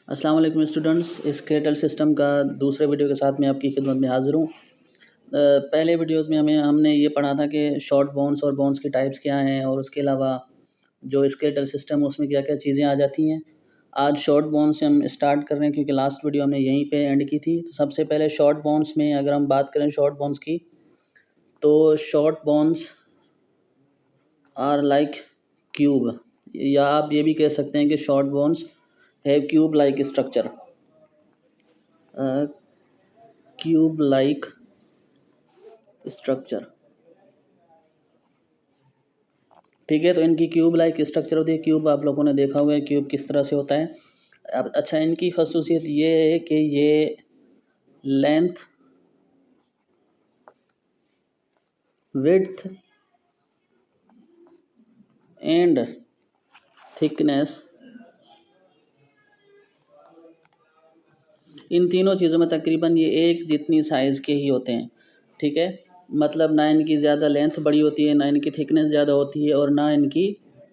अस्सलाम वालेकुम स्टूडेंट्स, इस स्केलेटल सिस्टम का दूसरे वीडियो के साथ मैं आपकी खिदमत में हाज़िर हूँ। पहले वीडियोस में हमने ये पढ़ा था कि शॉर्ट बोन्स और बोन्स की टाइप्स क्या हैं और उसके अलावा जो स्केलेटल सिस्टम है उसमें क्या-क्या चीज़ें आ जाती हैं। आज शॉर्ट बोन्स से हम स्टार्ट कर रहे हैं क्योंकि लास्ट वीडियो हमने यहीं पे एंड की थी। तो सबसे पहले शॉर्ट बोन्स में अगर हम बात करें शॉर्ट बोन्स की, तो short bones are like cube, या आप ये भी कह सकते हैं कि short bones have cube like structure. Cube like structure, ठीक है। तो इनकी क्यूब लाइक स्ट्रक्चर होती है। क्यूब आप लोगों ने देखा होगा क्यूब किस तरह से होता है। अब अच्छा, इनकी खसूसियत ये है कि ये लेंथ, विड्थ एंड थिकनेस, इन तीनों चीज़ों में तकरीबन ये एक जितनी साइज़ के ही होते हैं, ठीक है। मतलब ना इनकी ज़्यादा लेंथ बड़ी होती है, ना इनकी थिकनेस ज़्यादा होती है और ना इनकी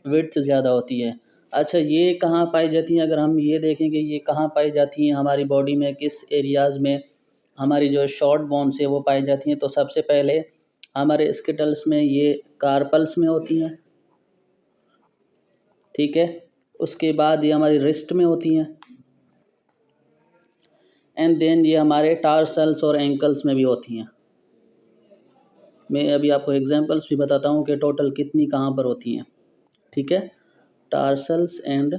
विड्थ ज़्यादा होती है। अच्छा, ये कहाँ पाई जाती हैं? अगर हम ये देखें कि ये कहाँ पाई जाती हैं हमारी बॉडी में, किस एरियाज़ में हमारी जो शॉर्ट बोन्स है वो पाई जाती हैं, तो सबसे पहले हमारे स्केटल्स में ये कार्पल्स में होती हैं, ठीक है। उसके बाद ये हमारी रिस्ट में होती हैं, एंड देन ये हमारे टार्सल्स और एंकल्स में भी होती हैं। मैं अभी आपको एग्जांपल्स भी बताता हूँ कि टोटल कितनी कहाँ पर होती हैं, ठीक है। Tarsals and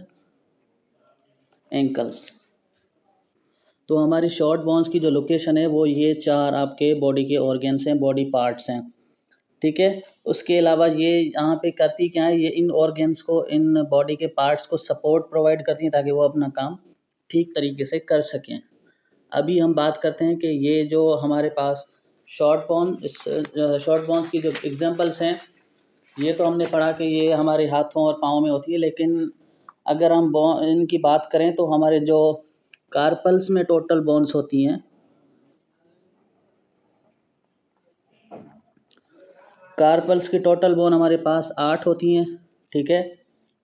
ankles. तो हमारी शॉर्ट बोन्स की जो लोकेशन है वो ये चार आपके बॉडी के ऑर्गन्स हैं, बॉडी पार्ट्स हैं, ठीक है। उसके अलावा ये यहाँ पे करती क्या है, ये इन ऑर्गन्स को, इन बॉडी के पार्ट्स को सपोर्ट प्रोवाइड करती हैं ताकि वो अपना काम ठीक तरीके से कर सकें। अभी हम बात करते हैं कि ये जो हमारे पास शॉर्ट बोन्स की जो एग्जांपल्स हैं, ये तो हमने पढ़ा कि ये हमारे हाथों और पाँव में होती है, लेकिन अगर हम इनकी बात करें तो हमारे जो कार्पल्स में टोटल बोन्स होती हैं, कार्पल्स की टोटल बोन हमारे पास 8 होती हैं, ठीक है।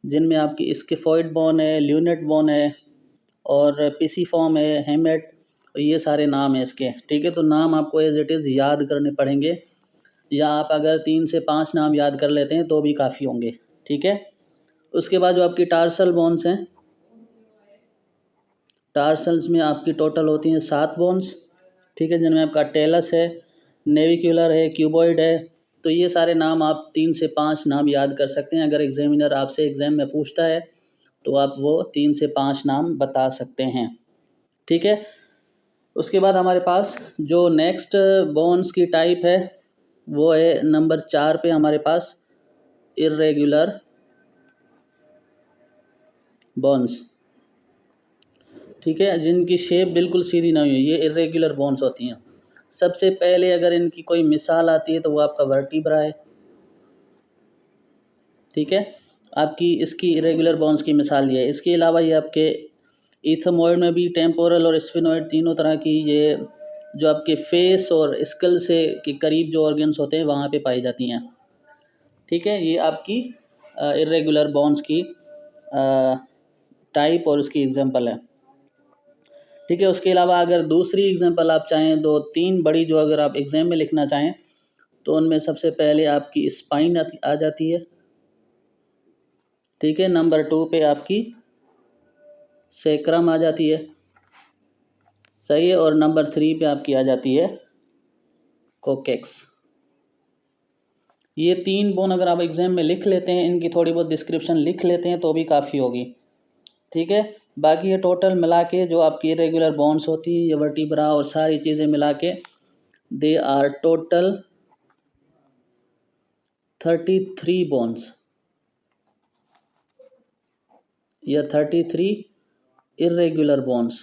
जिनमें आपकी स्किफॉइड बोन है, ल्यूनेट बोन है और पिसीफॉर्म है, हेमेट, ये सारे नाम हैं इसके, ठीक है। तो नाम आपको एज इट इज़ याद करने पड़ेंगे, या आप अगर 3 से 5 नाम याद कर लेते हैं तो भी काफ़ी होंगे, ठीक है। उसके बाद जो आपकी टार्सल बोन्स हैं, टार्सल्स में आपकी टोटल होती हैं 7 बोन्स, ठीक है, जिनमें आपका टेलस है, नेविकुलर है, क्यूबॉइड है। तो ये सारे नाम आप 3 से 5 नाम याद कर सकते हैं। अगर एग्जामिनर आपसे एग्ज़ाम में पूछता है तो आप वो 3 से 5 नाम बता सकते हैं, ठीक है। उसके बाद हमारे पास जो नेक्स्ट बोन्स की टाइप है वो है नंबर 4 पे हमारे पास इर्रेगुलर बोन्स, ठीक है, जिनकी शेप बिल्कुल सीधी नहीं हुई, ये इर्रेगुलर बोन्स होती हैं। सबसे पहले अगर इनकी कोई मिसाल आती है तो वो आपका वर्टिब्रा है, ठीक है। आपकी इसकी इरेगुलर बोन्स की मिसाल ये है। इसके अलावा ये आपके इथमोइड में भी टेम्पोरल और स्फिनोइड तीनों तरह की, ये जो आपके फेस और स्कल से के करीब जो ऑर्गन्स होते हैं वहाँ पे पाई जाती हैं, ठीक है। ये आपकी इरेगुलर बोन्स की टाइप और उसकी एग्जांपल है, ठीक है। उसके अलावा अगर दूसरी एग्जांपल आप चाहें, 2-3 बड़ी जो अगर आप एग्ज़ाम में लिखना चाहें, तो उनमें सबसे पहले आपकी स्पाइन आ जाती है, ठीक है। नंबर 2 पे आपकी सैक्रम आ जाती है, सही है। और नंबर 3 पे आपकी आ जाती है कोकेक्स। ये 3 बोन अगर आप एग्ज़ाम में लिख लेते हैं, इनकी थोड़ी बहुत डिस्क्रिप्शन लिख लेते हैं तो भी काफ़ी होगी, ठीक है। बाकी ये टोटल मिला के जो आपकी इरेगुलर बोन्स होती है, ये वर्टिब्रा और सारी चीज़ें मिला के दे आर टोटल 33 बोन्स या 33 इरेगुलर बोन्स,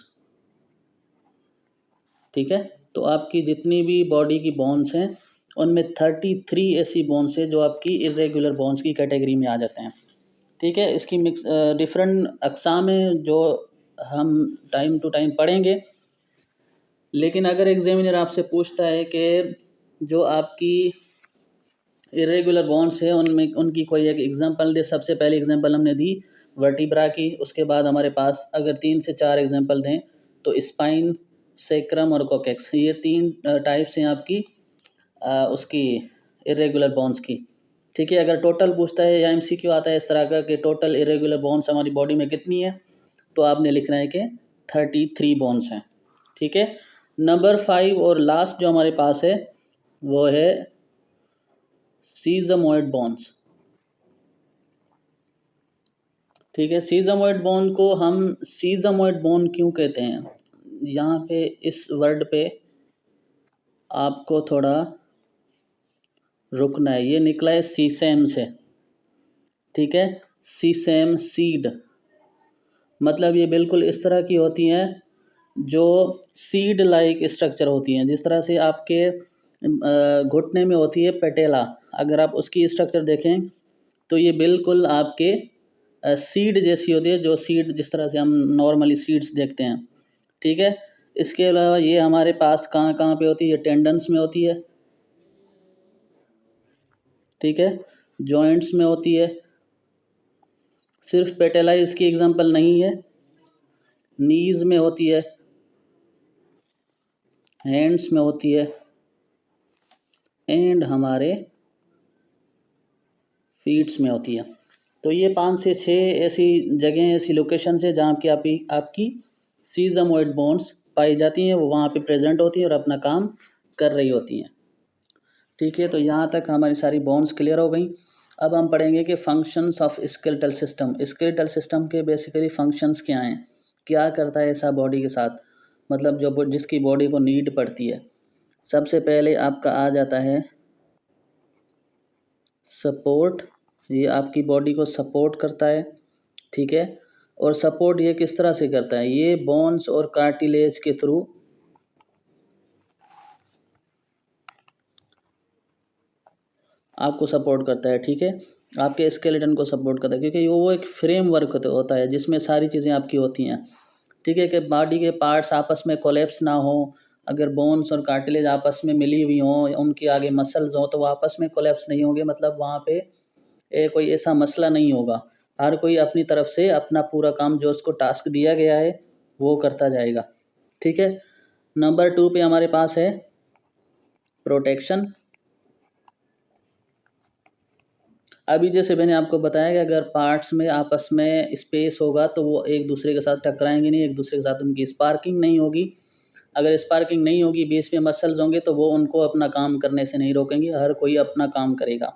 ठीक है। तो आपकी जितनी भी बॉडी की बोन्स हैं उनमें 33 ऐसी बोन्स है जो आपकी इरेगुलर बोन्स की कैटेगरी में आ जाते हैं, ठीक है। इसकी मिक्स डिफरेंट अक़साम हैं जो हम टाइम टू टाइम पढ़ेंगे, लेकिन अगर एग्जामिनर आपसे पूछता है कि जो आपकी इरेगुलर बोन्स है उनमें उनकी कोई एक एग्जांपल दे, सबसे पहले एग्जांपल हमने दी वर्टिब्रा की। उसके बाद हमारे पास अगर 3 से 4 एग्जांपल दें तो स्पाइन, सेक्रम और कोकेक्स, ये 3 टाइप्स हैं आपकी उसकी इरेगुलर बोन्स की। ठीक है, अगर टोटल पूछता है या एमसीक्यू आता है इस तरह का कि टोटल इरेगुलर बोन्स हमारी बॉडी में कितनी है, तो आपने लिखना है कि 33 बोन्स हैं। ठीक है, नंबर 5 और लास्ट जो हमारे पास है वो है सीजमोइड बोन्स। ठीक है, सीजमोइड बोन को हम सीजमोइड बोन क्यों कहते हैं, यहाँ पे इस वर्ड पे आपको थोड़ा रुकना है। ये निकला है सीसेम से। ठीक है, सीसेम सीड, मतलब ये बिल्कुल इस तरह की होती हैं जो सीड लाइक स्ट्रक्चर होती हैं। जिस तरह से आपके घुटने में होती है पेटेला, अगर आप उसकी स्ट्रक्चर देखें तो ये बिल्कुल आपके सीड जैसी होती है, जो सीड जिस तरह से हम नॉर्मली सीड्स देखते हैं। ठीक है, इसके अलावा ये हमारे पास कहाँ कहाँ पे होती है, टेंडन्स में होती है। ठीक है, जॉइंट्स में होती है। सिर्फ पेटेला इसकी एग्जांपल नहीं है, नीज में होती है, हैंड्स में होती है एंड हमारे फीट्स में होती है। तो ये 5 से 6 ऐसी जगह, ऐसी लोकेशन है जहाँ की आपकी सीजमोइड बोन्स पाई जाती हैं, वो वहाँ पे प्रेजेंट होती हैं और अपना काम कर रही होती हैं। ठीक है, तो यहाँ तक हमारी सारी बोन्स क्लियर हो गई। अब हम पढ़ेंगे कि functions of skeletal system. Skeletal system के बेसिकली फंक्शंस क्या हैं, क्या करता है ऐसा बॉडी के साथ, मतलब जो जिसकी बॉडी को नीड पड़ती है। सबसे पहले आपका आ जाता है सपोर्ट, ये आपकी बॉडी को सपोर्ट करता है। ठीक है, और सपोर्ट ये किस तरह से करता है, ये बोन्स और कार्टिलेज के थ्रू आपको सपोर्ट करता है। ठीक है, आपके स्केलेटन को सपोर्ट करता है, क्योंकि वो एक फ्रेमवर्क होता है जिसमें सारी चीज़ें आपकी होती हैं। ठीक है, कि बॉडी के पार्ट्स आपस में कोलैप्स ना हो। अगर बोन्स और कार्टिलेज आपस में मिली हुई हों, उनके आगे मसल्स हों, तो वो आपस में कोलैप्स नहीं होंगे, मतलब वहाँ पे कोई ऐसा मसला नहीं होगा। हर कोई अपनी तरफ से अपना पूरा काम जो उसको टास्क दिया गया है वो करता जाएगा। ठीक है, नंबर 2 पे हमारे पास है प्रोटेक्शन। अभी जैसे मैंने आपको बताया कि अगर पार्ट्स में आपस में स्पेस होगा तो वो एक दूसरे के साथ टकराएंगे नहीं, एक दूसरे के साथ उनकी स्पार्किंग नहीं होगी। अगर स्पार्किंग नहीं होगी, बीच में मसल्स होंगे, तो वो उनको अपना काम करने से नहीं रोकेंगे, हर कोई अपना काम करेगा।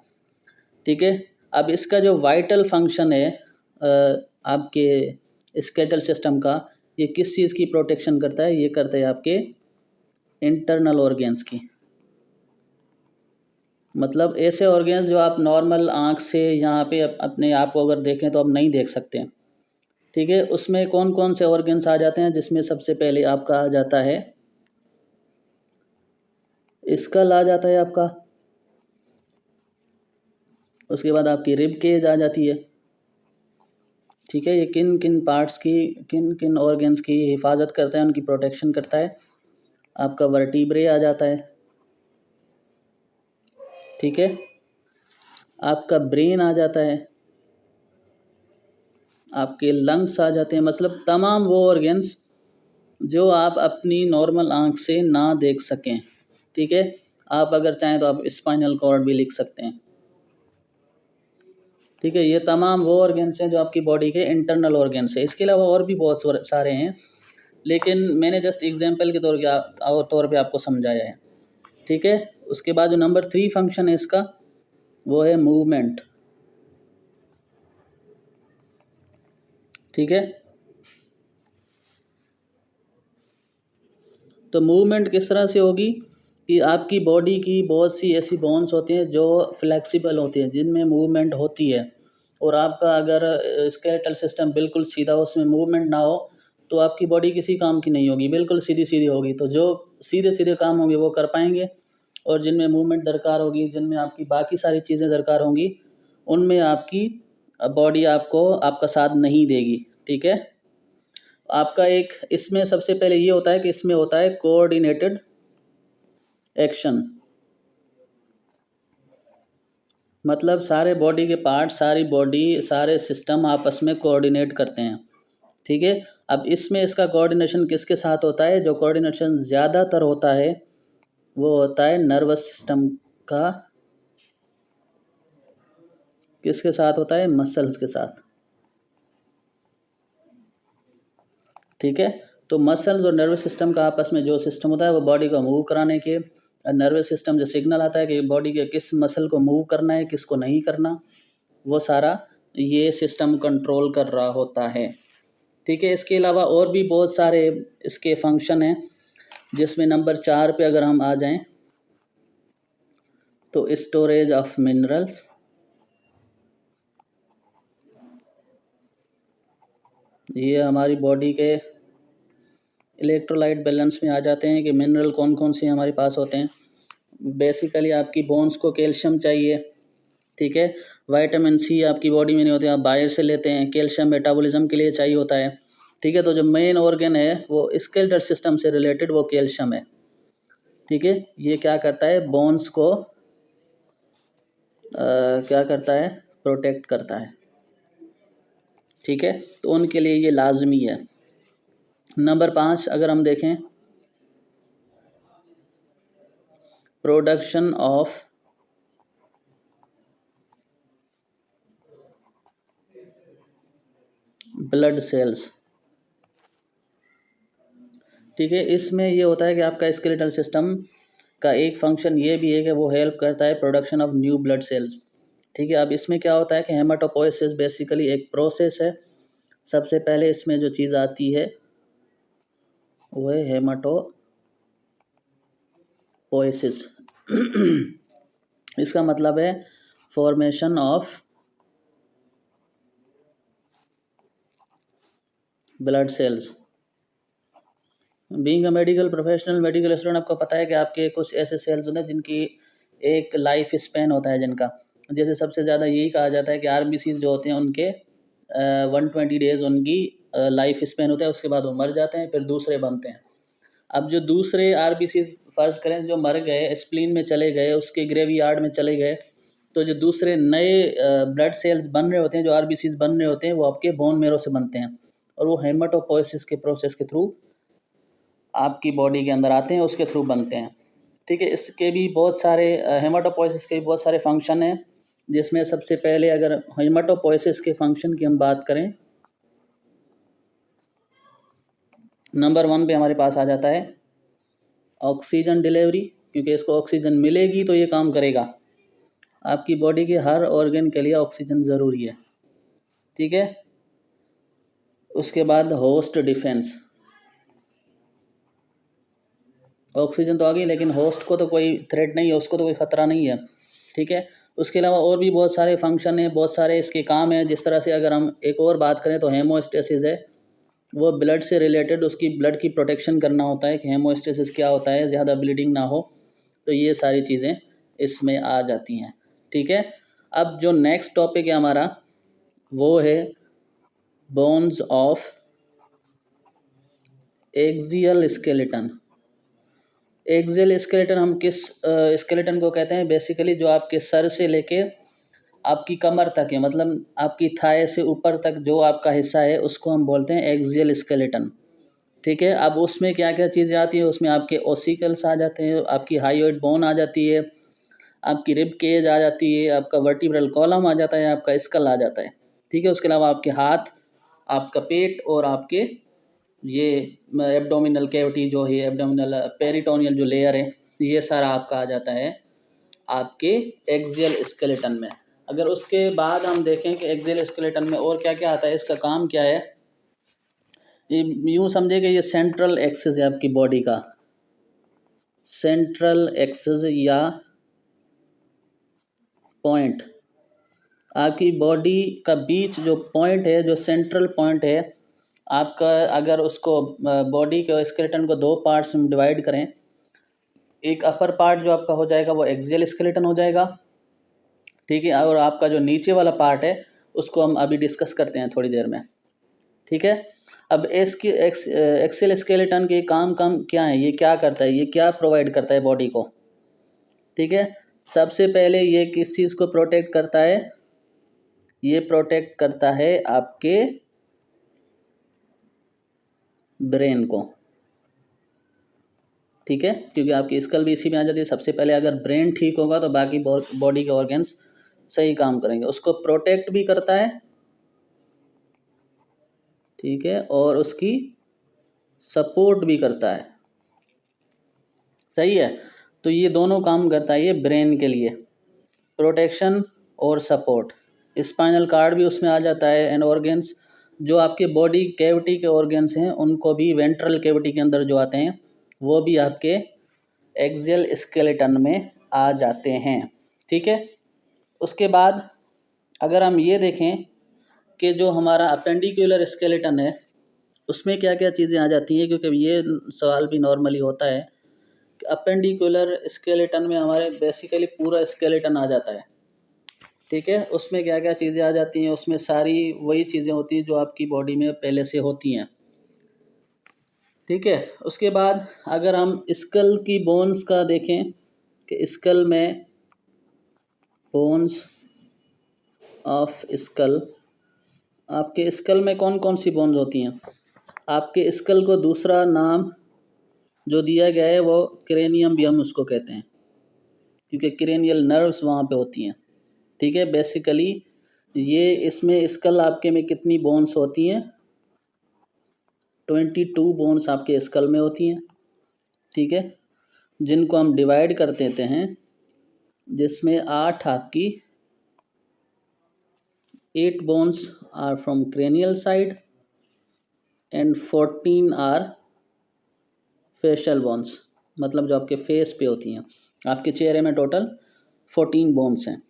ठीक है, अब इसका जो वाइटल फंक्शन है आपके स्केलेटल सिस्टम का, ये किस चीज़ की प्रोटेक्शन करता है, ये करता है आपके इंटरनल ऑर्गेन्स की। मतलब ऐसे ऑर्गेन्स जो आप नॉर्मल आँख से यहाँ पे अपने आप को अगर देखें तो आप नहीं देख सकते। ठीक है, उसमें कौन कौन से ऑर्गेन्स आ जाते हैं, जिसमें सबसे पहले आपका आ जाता है स्कल आ जाता है आपका। उसके बाद आपकी रिब केज आ जाती है। ठीक है, ये किन किन पार्ट्स की, किन किन ऑर्गेन्स की हिफाजत करता है, उनकी प्रोटेक्शन करता है। आपका वर्टिब्रे आ जाता है। ठीक है, आपका ब्रेन आ जाता है, आपके लंग्स आ जाते हैं, मतलब तमाम वो ऑर्गेन्स जो आप अपनी नॉर्मल आँख से ना देख सकें। ठीक है, आप अगर चाहें तो आप स्पाइनल कॉर्ड भी लिख सकते हैं। ठीक है, ये तमाम वो ऑर्गेन्स हैं जो आपकी बॉडी के इंटरनल ऑर्गेन्स हैं। इसके अलावा और भी बहुत सारे हैं, लेकिन मैंने जस्ट एग्जांपल के तौर पे आपको समझाया है। ठीक है, उसके बाद जो नंबर 3 फंक्शन है इसका, वो है मूवमेंट। ठीक है, तो मूवमेंट किस तरह से होगी कि आपकी बॉडी की बहुत सी ऐसी बोन्स होती हैं जो फ्लेक्सिबल होती हैं, जिनमें मूवमेंट होती है। और आपका अगर स्केलेटल सिस्टम बिल्कुल सीधा, उसमें मूवमेंट ना हो, तो आपकी बॉडी किसी काम की नहीं होगी, बिल्कुल सीधी सीधी होगी। तो जो सीधे सीधे काम होंगे वो कर पाएंगे, और जिनमें मूवमेंट दरकार होगी, जिनमें आपकी बाकी सारी चीज़ें दरकार होंगी, उनमें आपकी बॉडी आपको आपका साथ नहीं देगी। ठीक है, आपका एक इसमें सबसे पहले ये होता है कि इसमें होता है कोऑर्डिनेटेड एक्शन। मतलब सारे बॉडी के पार्ट, सारी बॉडी, सारे सिस्टम आपस में कोऑर्डिनेट करते हैं, ठीक है। अब इसमें इसका कोऑर्डिनेशन किसके साथ होता है? जो कोऑर्डिनेशन ज़्यादातर होता है वो होता है नर्वस सिस्टम का। किसके साथ होता है? मसल्स के साथ, ठीक है। तो मसल्स और नर्वस सिस्टम का आपस में जो सिस्टम होता है वो बॉडी को मूव कराने के, नर्वस सिस्टम जो सिग्नल आता है कि बॉडी के किस मसल को मूव करना है, किसको नहीं करना, वो सारा ये सिस्टम कंट्रोल कर रहा होता है, ठीक है। इसके अलावा और भी बहुत सारे इसके फंक्शन हैं, जिसमें नंबर 4 पे अगर हम आ जाएं तो स्टोरेज ऑफ मिनरल्स, ये हमारी बॉडी के इलेक्ट्रोलाइट बैलेंस में आ जाते हैं कि मिनरल कौन कौन से हमारे पास होते हैं। बेसिकली आपकी बोन्स को कैल्शियम चाहिए, ठीक है। विटामिन सी आपकी बॉडी में नहीं होते, आप बाहर से लेते हैं। कैल्शियम मेटाबॉलिज्म के लिए चाहिए होता है, ठीक है। तो जो मेन ऑर्गन है वो स्केलेटल सिस्टम से रिलेटेड वो कैल्शियम है, ठीक है। ये क्या करता है? बोन्स को क्या करता है? प्रोटेक्ट करता है, ठीक है। तो उनके लिए ये लाजमी है। नंबर 5 अगर हम देखें, प्रोडक्शन ऑफ ब्लड सेल्स, ठीक है। इसमें ये होता है कि आपका स्केलेटल सिस्टम का एक फंक्शन ये भी है कि वो हेल्प करता है production of new blood cells, ठीक है। अब इसमें क्या होता है कि हेमाटोपोइसिस बेसिकली एक प्रोसेस है। सबसे पहले इसमें जो चीज़ आती है वो है हेमाटोपोइसिस। इसका मतलब है formation of blood cells. Being a medical professional, medical student, आपको पता है कि आपके कुछ ऐसे सेल्स होते हैं जिनकी एक लाइफ स्पेन होता है, जिनका जैसे सबसे ज़्यादा यही कहा जाता है कि आरबीसीज जो होते हैं उनके 120 डेज़ उनकी लाइफ स्पेन होता है, उसके बाद वो मर जाते हैं, फिर दूसरे बनते हैं। अब जो दूसरे आरबीसीज फ़र्ज़ करें जो मर गए, स्प्लीन में चले गए, उसके ग्रेवयार्ड में चले गए, तो जो दूसरे नए ब्लड सेल्स बन रहे होते हैं, जो आरबीसीज बन रहे होते हैं, वो आपके बोन मैरो से बनते हैं और वो हेमाटोपोइसिस के प्रोसेस के थ्रू आपकी बॉडी के अंदर आते हैं, उसके थ्रू बनते हैं, ठीक है। इसके भी बहुत सारे हेमाटोपोइसिस के भी बहुत सारे फंक्शन हैं, जिसमें सबसे पहले अगर हेमाटोपोइसिस के फंक्शन की हम बात करें, नंबर 1 पे हमारे पास आ जाता है ऑक्सीजन डिलीवरी, क्योंकि इसको ऑक्सीजन मिलेगी तो ये काम करेगा। आपकी बॉडी के हर ऑर्गन के लिए ऑक्सीजन ज़रूरी है, ठीक है। उसके बाद होस्ट डिफेंस, ऑक्सीजन तो आ गई लेकिन होस्ट को तो कोई थ्रेट नहीं है, उसको तो कोई ख़तरा नहीं है, ठीक है। उसके अलावा और भी बहुत सारे फंक्शन हैं, बहुत सारे इसके काम हैं। जिस तरह से अगर हम एक और बात करें तो हेमोस्टेसिस है, वो ब्लड से रिलेटेड, उसकी ब्लड की प्रोटेक्शन करना होता है कि हेमोस्टेसिस क्या होता है, ज़्यादा ब्लीडिंग ना हो, तो ये सारी चीज़ें इसमें आ जाती हैं, ठीक है। अब जो नेक्स्ट टॉपिक है हमारा वो है bones of axial skeleton. Axial skeleton हम किस स्केलेटन को कहते हैं? बेसिकली जो आपके सर से लेके आपकी कमर तक है, मतलब आपकी थाई से ऊपर तक जो आपका हिस्सा है उसको हम बोलते हैं एक्सियल स्केलेटन, ठीक है। अब उसमें क्या क्या चीज़ें आती हैं? उसमें आपके ओसिकल्स आ जाते हैं, आपकी हाइयोइड बोन आ जाती है, आपकी रिब केज आ जाती है, आपका वर्टिब्रल कॉलम आ जाता है, आपका स्कल आ जाता है, ठीक है। उसके अलावा आपके हाथ, आपका पेट और आपके ये एब्डोमिनल कैविटी जो है, एब्डोमिनल पेरिटोनियल जो लेयर है, ये सारा आपका आ जाता है आपके एक्सियल स्केलेटन में। अगर उसके बाद हम देखें कि एक्सियल स्केलेटन में और क्या क्या आता है, इसका काम क्या है, ये यूँ समझे कि ये सेंट्रल एक्सिस है आपकी बॉडी का, सेंट्रल एक्सिस या पॉइंट, आपकी बॉडी का बीच जो पॉइंट है, जो सेंट्रल पॉइंट है आपका, अगर उसको बॉडी के स्केलेटन को 2 पार्ट्स में डिवाइड करें, एक अपर पार्ट जो आपका हो जाएगा वो एक्सियल स्केलेटन हो जाएगा, ठीक है। और आपका जो नीचे वाला पार्ट है उसको हम अभी डिस्कस करते हैं थोड़ी देर में, ठीक है। अब इसकी एक्सियल स्केलेटन के काम क्या है, ये क्या करता है, ये क्या प्रोवाइड करता है बॉडी को, ठीक है। सबसे पहले ये किस चीज़ को प्रोटेक्ट करता है? ये प्रोटेक्ट करता है आपके ब्रेन को, ठीक है, क्योंकि आपकी स्कल भी इसी में आ जाती है। सबसे पहले अगर ब्रेन ठीक होगा तो बाकी बॉडी के ऑर्गन्स सही काम करेंगे। उसको प्रोटेक्ट भी करता है, ठीक है, और उसकी सपोर्ट भी करता है, सही है। तो ये दोनों काम करता है ये ब्रेन के लिए, प्रोटेक्शन और सपोर्ट। स्पाइनल कार्ड भी उसमें आ जाता है। एंड ऑर्गन्स जो आपके बॉडी कैविटी के ऑर्गन्स हैं उनको भी वेंट्रल कैविटी के अंदर जो आते हैं वो भी आपके एक्सियल स्केलेटन में आ जाते हैं, ठीक है। उसके बाद अगर हम ये देखें कि जो हमारा अपेंडिकुलर स्केलेटन है उसमें क्या क्या चीज़ें आ जाती हैं, क्योंकि ये सवाल भी नॉर्मली होता है कि अपेंडिकुलर स्केलेटन में हमारे बेसिकली पूरा स्केलेटन आ जाता है, ठीक है। उसमें क्या क्या चीज़ें आ जाती हैं? उसमें सारी वही चीज़ें होती हैं जो आपकी बॉडी में पहले से होती हैं, ठीक है। उसके बाद अगर हम स्कल की बोन्स का देखें कि स्कल में बोन्स ऑफ स्कल, आपके स्कल में कौन कौन सी बोन्स होती हैं? आपके स्कल को दूसरा नाम जो दिया गया है वो क्रेनियम भी हम उसको कहते हैं, क्योंकि क्रेनियल नर्व्स वहाँ पे होती हैं, ठीक है। बेसिकली ये इसमें स्कल आपके में कितनी बोन्स होती हैं? 22 बोन्स आपके स्कल में होती हैं, ठीक है, जिनको हम डिवाइड कर देते हैं, जिसमें 8 आपकी 8 bones are from cranial side and 14 are facial bones, मतलब जो आपके फेस पे होती हैं। आपके चेहरे में टोटल 14 बोन्स हैं,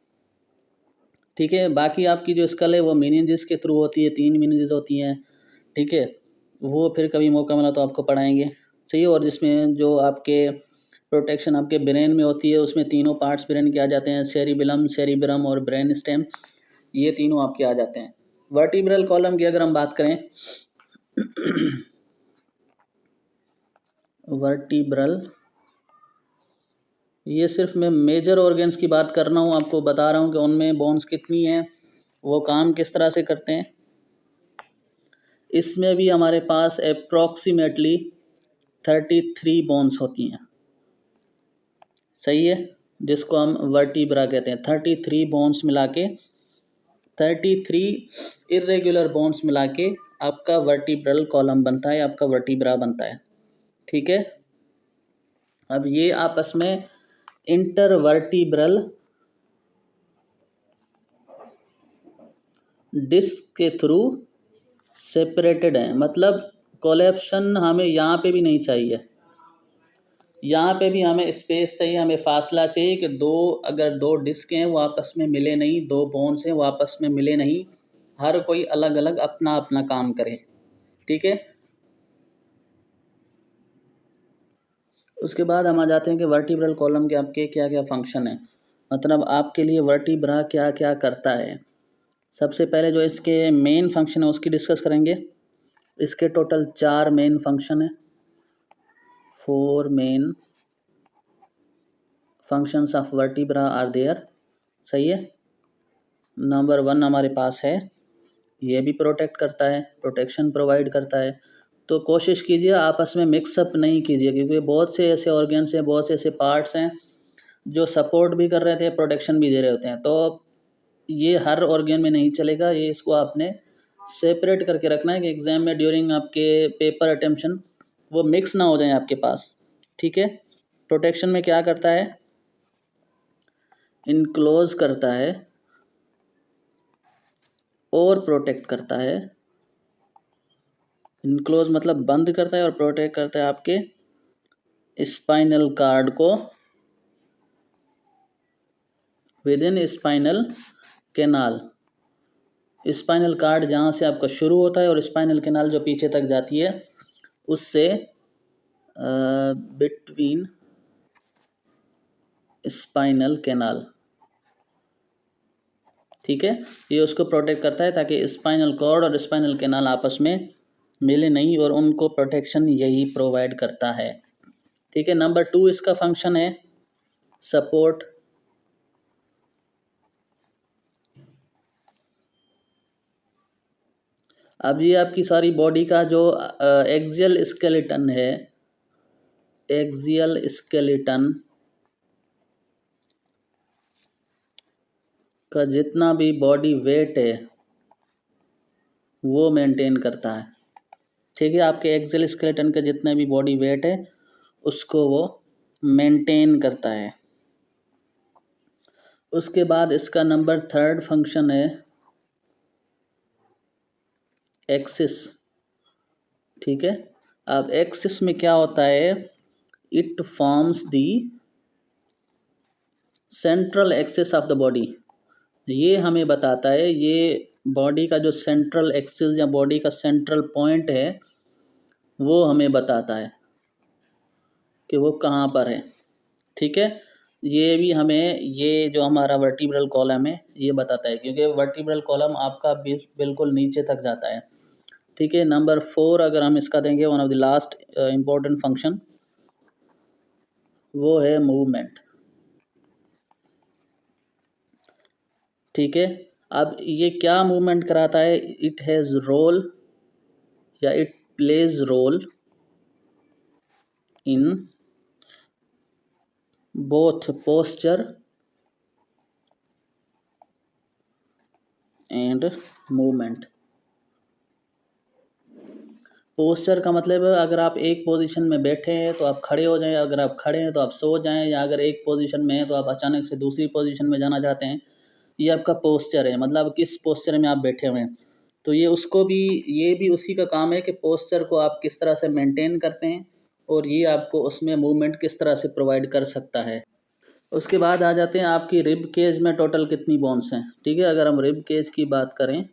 ठीक है। बाकी आपकी जो स्कल है वो मीनिंजेस के थ्रू होती है, 3 मीनिंजेस होती हैं, ठीक है। वो फिर कभी मौका मिला तो आपको पढ़ाएंगे, सही। और जिसमें जो आपके प्रोटेक्शन आपके ब्रेन में होती है उसमें तीनों पार्ट्स ब्रेन के आ जाते हैं, सेरिबेलम, सेरिब्रम और ब्रेन स्टेम, ये तीनों आपके आ जाते हैं। वर्टिब्रल कॉलम की अगर हम बात करें वर्टिब्रल, ये सिर्फ मैं मेजर ऑर्गन्स की बात कर रहा हूँ, आपको बता रहा हूँ कि उनमें बोन्स कितनी हैं, वो काम किस तरह से करते हैं। इसमें भी हमारे पास अप्रॉक्सीमेटली 33 बोन्स होती हैं, सही है, जिसको हम वर्टिब्रा कहते हैं। 33 बोन्स मिला के, 33 इरेगुलर बोन्स मिला के आपका वर्टिब्रल कॉलम बनता है, आपका वर्टिब्रा बनता है, ठीक है। अब ये आपस में इंटरवर्टिब्रल डिस्क के थ्रू सेपरेटेड हैं, मतलब कोलैप्शन हमें यहाँ पे भी नहीं चाहिए, यहाँ पे भी हमें स्पेस चाहिए, हमें फासला चाहिए कि अगर दो डिस्क हैं वो आपस में मिले नहीं, दो बोन्स हैं वो आपस में मिले नहीं, हर कोई अलग अलग अपना अपना काम करे, ठीक है। उसके बाद हम आ जाते हैं कि वर्टिब्रल कॉलम के आपके क्या क्या फंक्शन है, मतलब आपके लिए वर्टिब्रा क्या क्या करता है। सबसे पहले जो इसके मेन फंक्शन है उसकी डिस्कस करेंगे। इसके टोटल 4 मेन फंक्शन है, 4 main functions of vertebra are there, सही है। नंबर 1 हमारे पास है, ये भी प्रोटेक्ट करता है, प्रोटेक्शन प्रोवाइड करता है। तो कोशिश कीजिए आपस में मिक्सअप नहीं कीजिए, क्योंकि बहुत से ऐसे ऑर्गन्स हैं, बहुत से ऐसे पार्ट्स हैं जो सपोर्ट भी कर रहे थे, प्रोटेक्शन भी दे रहे होते हैं, तो ये हर ऑर्गन में नहीं चलेगा। ये इसको आपने सेपरेट करके रखना है कि एग्ज़ाम में ड्यूरिंग आपके पेपर अटेम्प्शन वो मिक्स ना हो जाए आपके पास, ठीक है। प्रोटेक्शन में क्या करता है? इनक्लोज करता है और प्रोटेक्ट करता है। इनक्लोज मतलब बंद करता है और प्रोटेक्ट करता है आपके स्पाइनल कार्ड को with in spinal canal. Spinal cord जहाँ से आपका शुरू होता है और स्पाइनल कैनाल जो पीछे तक जाती है उससे बिटवीन स्पाइनल कैनाल, ठीक है। ये उसको प्रोटेक्ट करता है ताकि स्पाइनल कॉर्ड और स्पाइनल कैनाल आपस में मिले नहीं, और उनको प्रोटेक्शन यही प्रोवाइड करता है, ठीक है। नंबर 2 इसका फंक्शन है सपोर्ट, अब ये आपकी सारी बॉडी का जो एक्सियल स्केलेटन है, एक्सियल स्केलेटन का जितना भी बॉडी वेट है वो मेंटेन करता है। ठीक है, आपके एक्सियल स्केलेटन का जितना भी बॉडी वेट है उसको वो मेंटेन करता है। उसके बाद इसका नंबर 3 फंक्शन है एक्सिस। ठीक है, अब एक्सिस में क्या होता है, it forms the central axis of the body. ये हमें बताता है, ये बॉडी का जो सेंट्रल एक्सिस या बॉडी का सेंट्रल पॉइंट है वो हमें बताता है कि वो कहाँ पर है। ठीक है, ये भी हमें, ये जो हमारा वर्टिब्रल कॉलम है ये बताता है, क्योंकि वर्टिब्रल कॉलम आपका बिल्कुल नीचे तक जाता है। ठीक है, नंबर 4 अगर हम इसका देंगे, one of the last important function वो है मूवमेंट। ठीक है, अब ये क्या मूवमेंट कराता है, इट हैज़ रोल या it plays role in both posture and movement. Posture का मतलब है अगर आप एक पोजीशन में बैठे हैं तो आप खड़े हो जाएं, अगर आप खड़े हैं तो आप सो जाएं, या अगर एक पोजीशन में हैं तो आप अचानक से दूसरी पोजीशन में जाना चाहते हैं, ये आपका पोस्चर है, मतलब किस पोस्चर में आप बैठे हुए हैं। तो ये उसको भी, ये भी उसी का काम है कि पोस्चर को आप किस तरह से मेंटेन करते हैं और ये आपको उसमें मूवमेंट किस तरह से प्रोवाइड कर सकता है। उसके बाद आ जाते हैं आपकी रिब केज में टोटल कितनी बोन्स हैं। ठीक है, अगर हम रिब केज की बात करें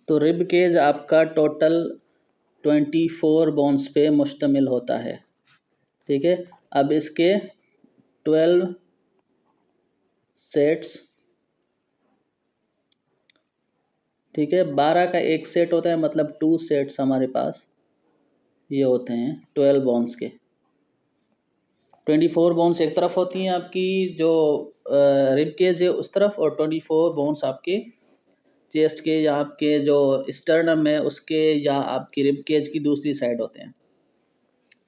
तो रिब केज आपका टोटल 24 बोन्स पे मुश्तमिल होता है। ठीक है, अब इसके 12 सेट्स, ठीक है, 12 का एक सेट होता है, मतलब 2 सेट्स हमारे पास ये होते हैं 12 बोन्स के। 24 बोन्स एक तरफ होती हैं आपकी जो रिब केज है उस तरफ, और 24 बोन्स आपके चेस्ट के या आपके जो स्टर्नम है उसके या आपकी रिब केज की दूसरी साइड होते हैं।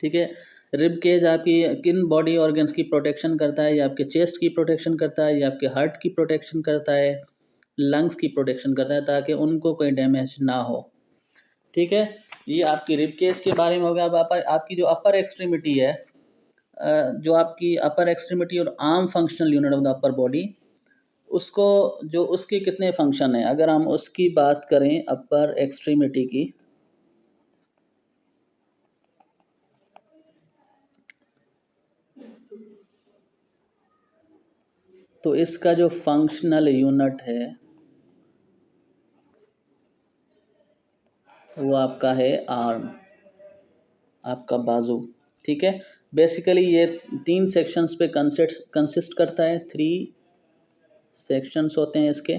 ठीक है, रिब केज आपकी किन बॉडी ऑर्गन्स की प्रोटेक्शन करता है, ये आपके चेस्ट की प्रोटेक्शन करता है, ये आपके हार्ट की प्रोटेक्शन करता है, लंग्स की प्रोटेक्शन करता है, ताकि उनको कोई डैमेज ना हो। ठीक है, ये आपकी रिब केज के बारे में हो गया। अब आपकी जो अपर एक्सट्रीमिटी है, जो आपकी अपर एक्सट्रीमिटी और arm functional unit of the upper body, उसको जो उसके कितने फंक्शन हैं, अगर हम उसकी बात करें अपर एक्सट्रीमिटी की, तो इसका जो फंक्शनल यूनिट है वो आपका है आर्म, आपका बाजू। ठीक है, बेसिकली ये 3 सेक्शंस पे कंसिस्ट करता है, 3 सेक्शंस होते हैं इसके।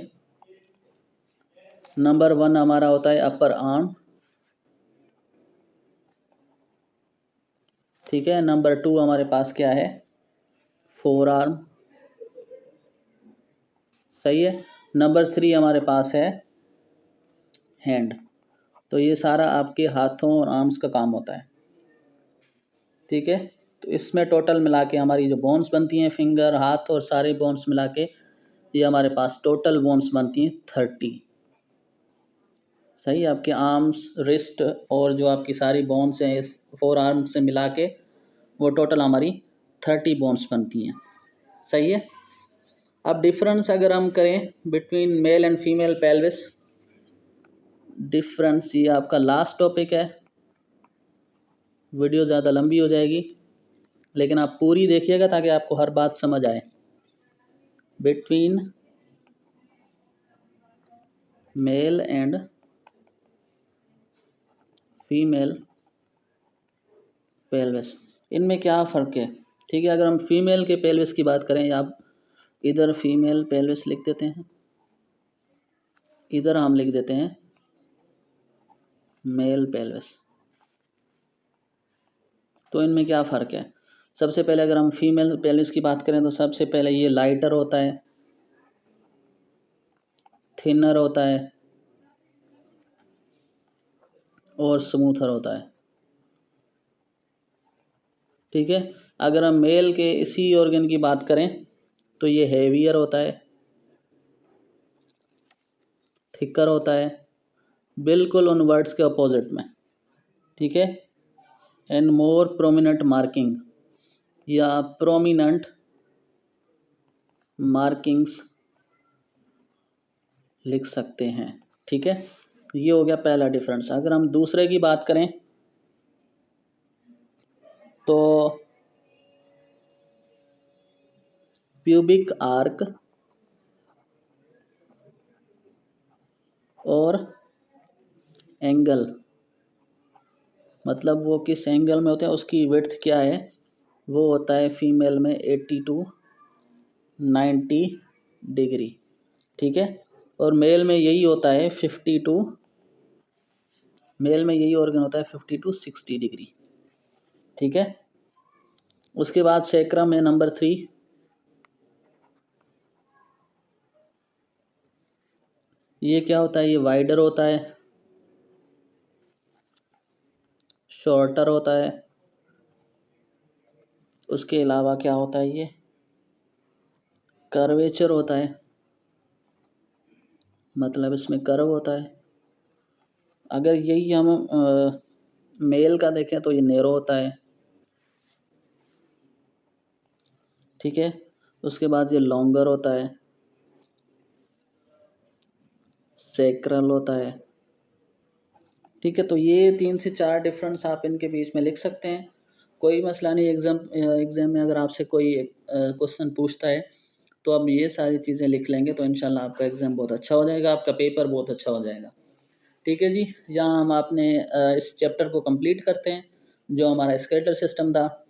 नंबर 1 हमारा होता है अपर आर्म। ठीक है, नंबर 2 हमारे पास क्या है, फोर आर्म। सही है, नंबर 3 हमारे पास है हैंड। तो ये सारा आपके हाथों और आर्म्स का काम होता है। ठीक है, तो इसमें टोटल मिला के हमारी जो बोन्स बनती हैं, फिंगर, हाथ और सारे बोन्स मिला के ये हमारे पास टोटल बोन्स बनती हैं 30। सही, आपके आर्म्स, रिस्ट और जो आपकी सारी बोन्स हैं इस 4 आर्म से मिला के वो टोटल हमारी 30 बोन्स बनती हैं। सही है, अब डिफरेंस अगर हम करें between male and female pelvis, difference ये आपका लास्ट टॉपिक है, वीडियो ज़्यादा लंबी हो जाएगी लेकिन आप पूरी देखिएगा ताकि आपको हर बात समझ आए। Between male and female pelvis, इनमें क्या फ़र्क है। ठीक है, अगर हम फीमेल के पेल्विस की बात करें, आप इधर फीमेल पेल्विस लिख देते हैं, इधर हम लिख देते हैं मेल पेल्विस। तो इनमें क्या फ़र्क है, सबसे पहले अगर हम फीमेल पेल्विस की बात करें तो सबसे पहले ये लाइटर होता है। थिनर होता है और स्मूथर होता है। ठीक है, अगर हम मेल के इसी ऑर्गन की बात करें तो ये हेवियर होता है, थिकर होता है, बिल्कुल उन वर्ड्स के अपोजिट में। ठीक है, एंड मोर प्रोमिनेंट मार्किंग या प्रोमिनेंट मार्किंग्स लिख सकते हैं। ठीक है, ये हो गया पहला डिफरेंस। अगर हम दूसरे की बात करें तो प्यूबिक आर्क और एंगल, मतलब वो किस एंगल में होते हैं, उसकी विड्थ क्या है, वो होता है फीमेल में 80 to 90 डिग्री। ठीक है, और मेल में यही होता है 50 to, मेल में यही ऑर्गन होता है 50 to 60 डिग्री। ठीक है, उसके बाद सैक्रम है नंबर 3। ये क्या होता है, ये वाइडर होता है, शॉर्टर होता है, उसके अलावा क्या होता है, ये कर्वेचर होता है, मतलब इसमें कर्व होता है। अगर यही हम मेल का देखें तो ये नैरो होता है। ठीक है, उसके बाद ये लॉन्गर होता है, सैक्रल होता है। ठीक है, तो ये 3 से 4 डिफरेंस आप इनके बीच में लिख सकते हैं। कोई मसला नहीं, एग्ज़ाम में अगर आपसे कोई क्वेश्चन पूछता है तो आप ये सारी चीज़ें लिख लेंगे तो इंशाल्लाह आपका एग्ज़ाम बहुत अच्छा हो जाएगा, आपका पेपर बहुत अच्छा हो जाएगा। ठीक है जी, यहाँ हम आपने इस चैप्टर को कंप्लीट करते हैं, जो हमारा स्केलेटल सिस्टम था।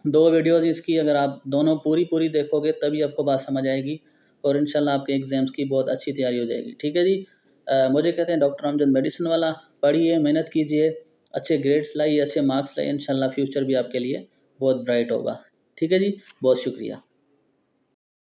2 वीडियोज़ इसकी अगर आप दोनों पूरी देखोगे तभी आपको बात समझ आएगी और इंशाल्लाह आपके एग्ज़ाम्स की बहुत अच्छी तैयारी हो जाएगी। ठीक है जी, मुझे कहते हैं डॉक्टर अमजद मेडिसिन वाला। पढ़िए, मेहनत कीजिए, अच्छे ग्रेड्स लाइए, अच्छे मार्क्स लाइए, इंशाल्लाह फ्यूचर भी आपके लिए बहुत ब्राइट होगा। ठीक है जी, बहुत शुक्रिया।